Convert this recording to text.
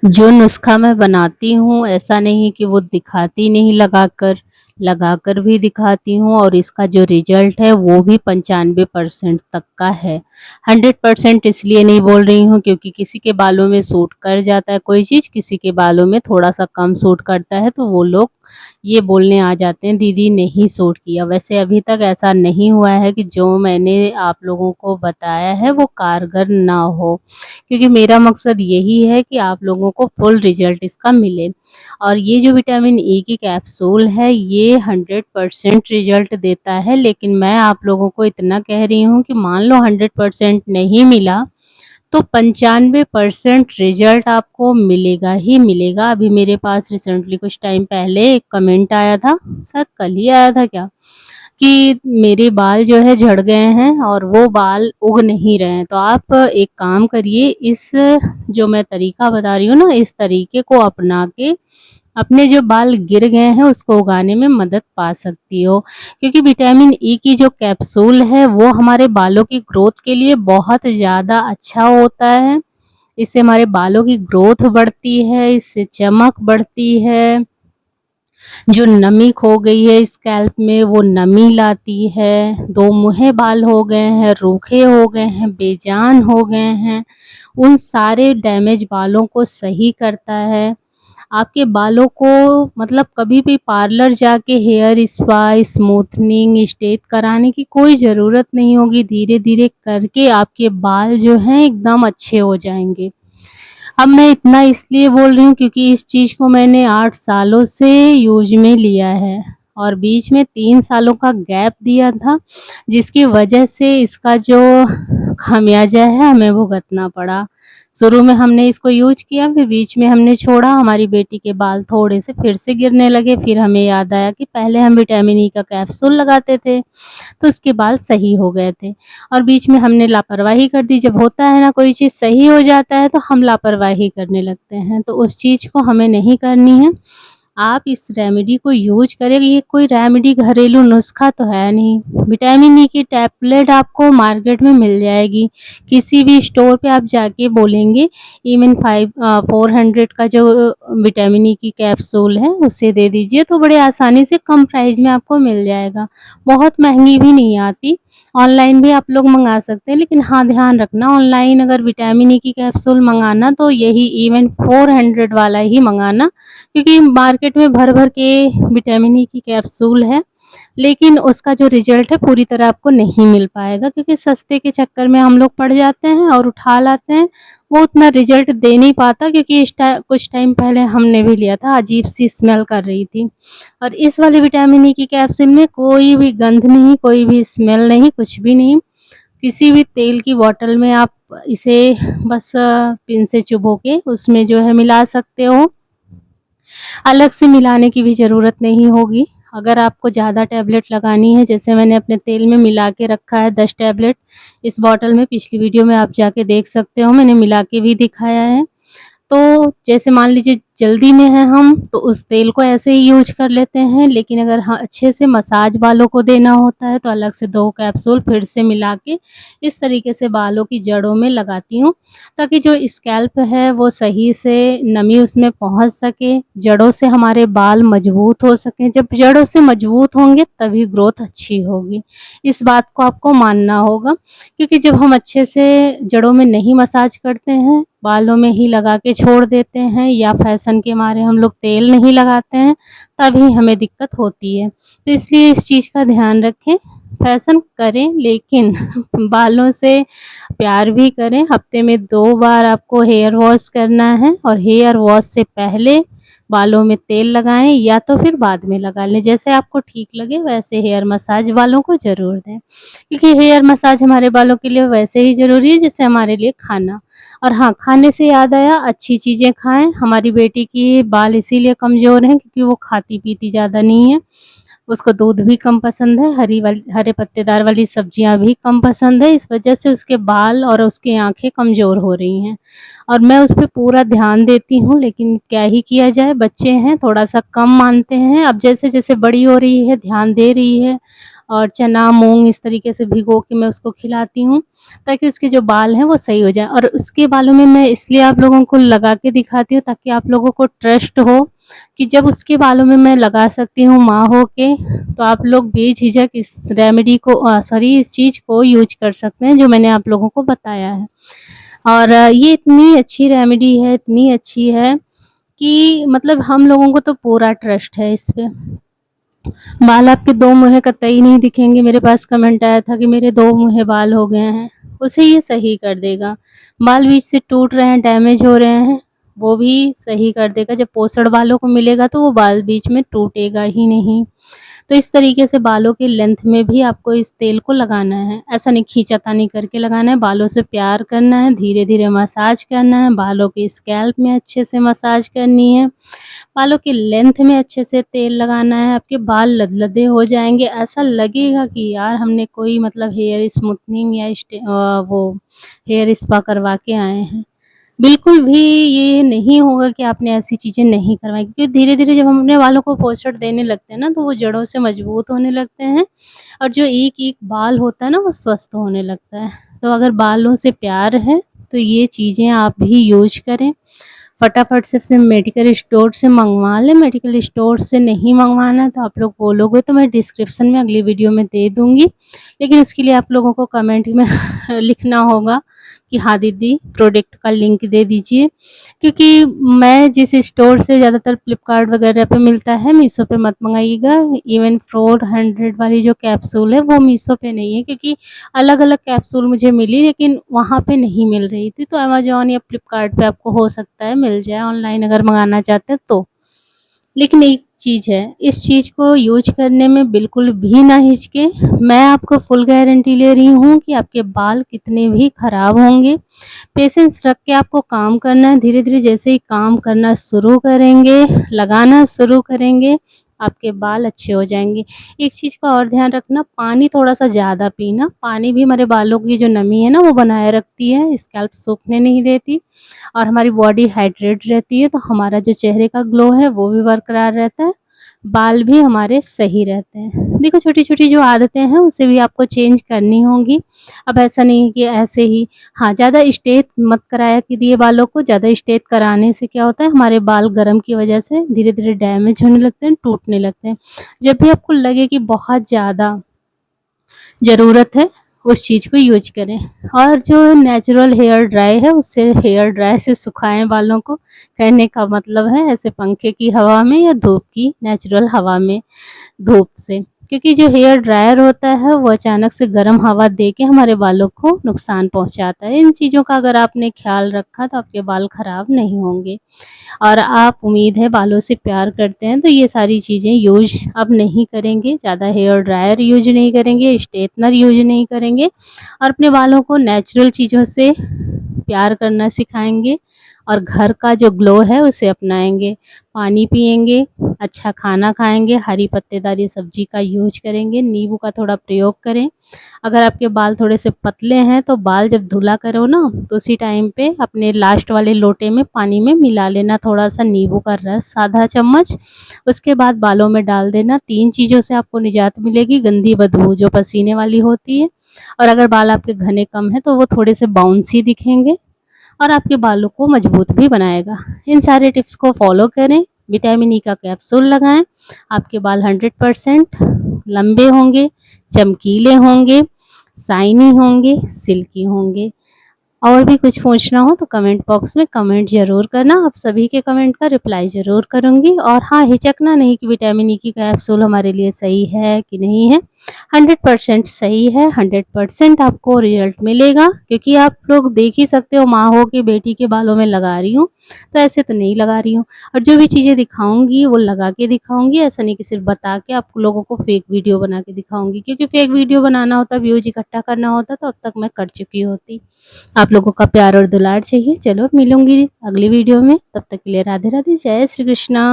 जो नुस्ख़ा मैं बनाती हूँ ऐसा नहीं कि वो दिखाती नहीं लगाकर, लगाकर भी दिखाती हूँ और इसका जो रिज़ल्ट है वो भी 95% तक का है। 100% इसलिए नहीं बोल रही हूँ क्योंकि किसी के बालों में सूट कर जाता है कोई चीज़, किसी के बालों में थोड़ा-सा कम सूट करता है तो वो लोग ये बोलने आ जाते हैं दीदी नहीं सूट किया। वैसे अभी तक ऐसा नहीं हुआ है कि जो मैंने आप लोगों को बताया है वो कारगर ना हो। क्योंकि मेरा मकसद यही है कि आप लोगों को फुल रिज़ल्ट इसका मिले। और ये जो विटामिन ई की कैप्सूल है ये 100% रिज़ल्ट देता है, लेकिन मैं आप लोगों को इतना कह रही हूँ कि मान लो 100% नहीं मिला, तो 95% रिज़ल्ट आपको मिलेगा ही मिलेगा। अभी मेरे पास रिसेंटली कुछ टाइम पहले एक कमेंट आया था, शायद कल ही आया था क्या, कि मेरे बाल जो है झड़ गए हैं और वो बाल उग नहीं रहे हैं। तो आप एक काम करिए, इस जो मैं तरीका बता रही हूँ ना, इस तरीके को अपना के अपने जो बाल गिर गए हैं उसको उगाने में मदद पा सकती हो। क्योंकि विटामिन ई की जो कैप्सूल है वो हमारे बालों की ग्रोथ के लिए बहुत ज़्यादा अच्छा होता है। इससे हमारे बालों की ग्रोथ बढ़ती है, इससे चमक बढ़ती है। जो नमी खो गई है स्कैल्प में वो नमी लाती है, दो मुँहे बाल हो गए हैं, रूखे हो गए हैं, बेजान हो गए हैं, उन सारे डैमेज बालों को सही करता है। आपके बालों को मतलब कभी भी पार्लर जाके हेयर स्पा, स्मूथनिंग, स्ट्रेट कराने की कोई ज़रूरत नहीं होगी, धीरे-धीरे करके आपके बाल जो हैं एकदम अच्छे हो जाएँगे। अब मैं इतना इसलिए बोल रही हूँ क्योंकि इस चीज़ को मैंने 8 सालों से यूज़ में लिया है और बीच में 3 सालों का गैप दिया था, जिसकी वजह से इसका जो खामियाज़ा है हमें भुगतना पड़ा। शुरू में हमने इसको यूज़ किया, फिर बीच में हमने छोड़ा, हमारी बेटी के बाल थोड़े से फिर से गिरने लगे, फिर हमें याद आया कि पहले हम विटामिन ई का कैप्सूल लगाते थे, तो उसके बाल सही हो गए थे। और बीच में हमने लापरवाही कर दी, जब होता है ना कोई चीज़ सही हो जाता है तो हम लापरवाही करने लगते हैं, तो उस चीज़ को हमें नहीं करनी है। आप इस रेमेडी को यूज़ करें, ये कोई रेमेडी घरेलू नुस्ख़ा तो है नहीं। विटामिन ई की टैबलेट आपको मार्केट में मिल जाएगी, किसी भी स्टोर पे आप जाके बोलेंगे इवन 400 का जो विटामिन ई की कैप्सूल है उसे दे दीजिए तो बड़े आसानी से कम प्राइस में आपको मिल जाएगा। बहुत महँगी भी नहीं आती, ऑनलाइन भी आप लोग मँगा सकते हैं, लेकिन हाँ, ध्यान रखना ऑनलाइन अगर विटामिन ई की कैप्सूल मँगाना तो यही इवन 400 वाला ही मँगाना, क्योंकि मार्केट में भर-भर के विटामिन ई की कैप्सूल है, लेकिन उसका जो रिज़ल्ट है पूरी तरह आपको नहीं मिल पाएगा क्योंकि सस्ते के चक्कर में हम लोग पड़ जाते हैं और उठा लाते हैं, वो उतना रिज़ल्ट दे नहीं पाता क्योंकि कुछ टाइम पहले हमने भी लिया था, अजीब-सी स्मेल कर रही थी। और इस वाले विटामिन ई की कैप्सूल में कोई भी गंध नहीं, कोई भी स्मेल नहीं, कुछ भी नहीं। किसी भी तेल की बॉटल में आप इसे बस पिन से चुभो के उसमें जो है मिला सकते हो। अलग से मिलाने की भी ज़रूरत नहीं होगी। अगर आपको ज़्यादा टैबलेट लगानी है, जैसे मैंने अपने तेल में मिला के रखा है 10 टैबलेट इस बॉटल में, पिछली वीडियो में आप जाके देख सकते हो, मैंने मिला के भी दिखाया है। तो जैसे मान लीजिए जल्दी में हैं हम, तो उस तेल को ऐसे ही यूज़ कर लेते हैं, लेकिन अगर हाँ, अच्छे से मसाज बालों को देना होता है तो अलग से 2 कैप्सूल फिर से मिला के इस तरीके से बालों की जड़ों में लगाती हूँ, ताकि जो स्कैल्प है वो सही से नमी उसमें पहुँच सके, जड़ों से हमारे बाल मजबूत हो सकें। जब जड़ों से मजबूत होंगे तभी ग्रोथ अच्छी होगी। इस बात को आपको मानना होगा, क्योंकि जब हम अच्छे से जड़ों में नहीं मसाज करते हैं, बालों में ही लगा के छोड़ देते हैं या फैशन के मारे हम लोग तेल नहीं लगाते हैं, तभी हमें दिक्कत होती है। तो इसलिए इस चीज़ का ध्यान रखें, फैशन करें लेकिन बालों से प्यार भी करें। हफ्ते में 2 बार आपको हेयर वॉश करना है और हेयर वॉश से पहले बालों में तेल लगाएँ या तो फिर बाद में लगा लें। जैसे आपको ठीक लगे वैसे हेयर मसाज बालों को ज़रूर दें, क्योंकि हेयर मसाज हमारे बालों के लिए वैसे ही ज़रूरी है जैसे हमारे लिए खाना। और हाँ, खाने से याद आया, अच्छी चीज़ें खाएँ। हमारी बेटी की बाल इसीलिए कमज़ोर हैं क्योंकि वो खाती-पीती ज़्यादा नहीं है। उसको दूध भी कम पसंद है, हरे पत्तेदार वाली सब्जियाँ भी कम पसंद है, इस वजह से उसके बाल और उसकी आँखें कमज़ोर हो रही हैं। और मैं उस पे पूरा ध्यान देती हूँ, लेकिन क्या ही किया जाए, बच्चे हैं, थोड़ा-सा कम मानते हैं। अब जैसे-जैसे बड़ी हो रही है, ध्यान दे रही है और चना, मूँग इस तरीके से भिगो के मैं उसको खिलाती हूँ, ताकि उसके जो बाल हैं वो सही हो जाएँ। और उसके बालों में मैं इसलिए आप लोगों को लगा के दिखाती हूँ ताकि आप लोगों को ट्रस्ट हो कि जब उसके बालों में मैं लगा सकती हूँ माँ हो के, तो आप लोग बेझिझक इस रेमेडी को इस चीज़ को यूज़ कर सकते हैं जो मैंने आप लोगों को बताया है। और ये इतनी अच्छी रेमेडी है, इतनी अच्छी है कि मतलब हम लोगों को तो पूरा ट्रस्ट है इस पे। बाल आपके 2 मुँहे कतई नहीं दिखेंगे। मेरे पास कमेंट आया था कि मेरे 2 मुँहे बाल हो गए हैं, उसे ये सही कर देगा। बाल बीच से टूट रहे हैं, डैमेज हो रहे हैं, वो भी सही कर देगा। जब पोषण बालों को मिलेगा तो वो बाल बीच में टूटेगा ही नहीं। तो इस तरीके से बालों के लेंथ में भी आपको इस तेल को लगाना है। ऐसा नहीं खींचातानी करके लगाना है, बालों से प्यार करना है, धीरे-धीरे मसाज करना है, बालों के स्कैल्प में अच्छे से मसाज करनी है, बालों की लेंथ में अच्छे से तेल लगाना है। आपके बाल लदलदे हो जाएँगे, ऐसा लगेगा कि यार हमने कोई मतलब हेयर स्मूथनिंग या वो हेयर स्पा करवा के आए हैं। बिल्कुल भी ये नहीं होगा कि आपने ऐसी चीज़ें नहीं करवाई, क्योंकि धीरे-धीरे जब हम अपने बालों को पोषण देने लगते हैं ना, तो वो जड़ों से मजबूत होने लगते हैं और जो एक-एक बाल होता है ना, वो स्वस्थ होने लगता है। तो अगर बालों से प्यार है, तो ये चीज़ें आप भी यूज़ करें। फटाफट से मेडिकल स्टोर से मँगवा लें। मेडिकल स्टोर से नहीं मँगवाना है तो आप लोग बोलोगे तो मैं डिस्क्रिप्शन में अगली वीडियो में दे दूँगी। लेकिन उसके लिए आप लोगों को कमेंट में लिखना होगा कि हाँ दीदी प्रोडक्ट का लिंक दे दीजिए, क्योंकि मैं जिस स्टोर से ज़्यादातर फ्लिपकार्ट वगैरह पे मिलता है, मीशो पे मत मंगाइएगा। इवन 400 वाली जो कैप्सूल है वो मीशो पे नहीं है, क्योंकि अलग-अलग कैप्सूल मुझे मिली लेकिन वहाँ पे नहीं मिल रही थी। तो अमेज़न या फ्लिपकार्ट पे आपको हो सकता है मिल जाए ऑनलाइन अगर मंगाना चाहते हैं तो। लेकिन एक चीज़ है, इस चीज़ को यूज़ करने में बिल्कुल भी ना हिचकें। मैं आपको फुल गारंटी ले रही हूँ कि आपके बाल कितने भी ख़राब होंगे, पेशेंस रख के आपको काम करना है। धीरे-धीरे जैसे ही काम करना शुरू करेंगे, लगाना शुरू करेंगे, आपके बाल अच्छे हो जाएँगे। एक चीज़ का और ध्यान रखना, पानी थोड़ा-सा ज़्यादा पीना। पानी भी हमारे बालों की जो नमी है ना, वो बनाए रखती है, स्कैल्प सूखने नहीं देती और हमारी बॉडी हाइड्रेट रहती है, तो हमारा जो चेहरे का ग्लो है वो भी बरकरार रहता है, बाल भी हमारे सही रहते हैं। देखो छोटी-छोटी जो आदतें हैं उसे भी आपको चेंज करनी होंगी। अब ऐसा नहीं है कि ऐसे ही हाँ, ज़्यादा स्ट्रेट मत कराया कीजिए बालों को। ज़्यादा स्ट्रेट कराने से क्या होता है, हमारे बाल गरम की वजह से धीरे-धीरे डैमेज होने लगते हैं, टूटने लगते हैं। जब भी आपको लगे कि बहुत ज़्यादा ज़रूरत है, उस चीज़ को यूज़ करें। और जो नेचुरल हेयर ड्राई है, उससे हेयर ड्राई से सुखाएँ बालों को। कहने का मतलब है ऐसे पंखे की हवा में या धूप की नेचुरल हवा में, धूप से। क्योंकि जो हेयर ड्रायर होता है वो अचानक से गर्म हवा दे के हमारे बालों को नुकसान पहुँचाता है। इन चीज़ों का अगर आपने ख़्याल रखा तो आपके बाल ख़राब नहीं होंगे। और आप उम्मीद है बालों से प्यार करते हैं तो ये सारी चीज़ें यूज़ अब नहीं करेंगे, ज़्यादा हेयर ड्रायर यूज़ नहीं करेंगे, स्ट्रेटनर यूज़ नहीं करेंगे और अपने बालों को नेचुरल चीज़ों से प्यार करना सिखाएँगे और घर का जो ग्लो है उसे अपनाएँगे। पानी पिएँगे, अच्छा खाना खाएँगे, हरी पत्तेदार सब्ज़ी का यूज़ करेंगे, नींबू का थोड़ा प्रयोग करें। अगर आपके बाल थोड़े से पतले हैं तो बाल जब धुला करो ना तो उसी टाइम पे अपने लास्ट वाले लोटे में पानी में मिला लेना थोड़ा-सा नींबू का रस आधा चम्मच। उसके बाद बालों में डाल देना। 3 चीज़ों से आपको निजात मिलेगी, गंदी बदबू जो पसीने वाली होती है और अगर बाल आपके घने कम हैं तो वो थोड़े से बाउंसी दिखेंगे और आपके बालों को मजबूत भी बनाएगा। इन सारे टिप्स को फॉलो करें, विटामिन ई का कैप्सूल लगाएँ, आपके बाल 100% लंबे होंगे, चमकीले होंगे, शाइनी होंगे, सिल्की होंगे। और भी कुछ पूछना हो तो कमेंट बॉक्स में कमेंट ज़रूर करना, आप सभी के कमेंट का रिप्लाई ज़रूर करूँगी। और हाँ, हिचकना नहीं कि विटामिन ई की कैप्सूल हमारे लिए सही है कि नहीं है। 100% सही है, 100% आपको रिज़ल्ट मिलेगा, क्योंकि आप लोग देख ही सकते हो माँ हो के बेटी के बालों में लगा रही हूँ, तो ऐसे तो नहीं लगा रही हूँ। और जो भी चीज़ें दिखाऊँगी वो लगा के दिखाऊँगी, ऐसा नहीं कि सिर्फ बता के आप लोगों को फेक वीडियो बना के दिखाऊँगी, क्योंकि फेक वीडियो बनाना होता, व्यूज़ इकट्ठा करना होता तो अब तक मैं कर चुकी होती। आप लोगों का प्यार और दुलार चाहिए। चलो मिलूँगी अगली वीडियो में, तब तक के लिए राधे राधे, जय श्री कृष्णा।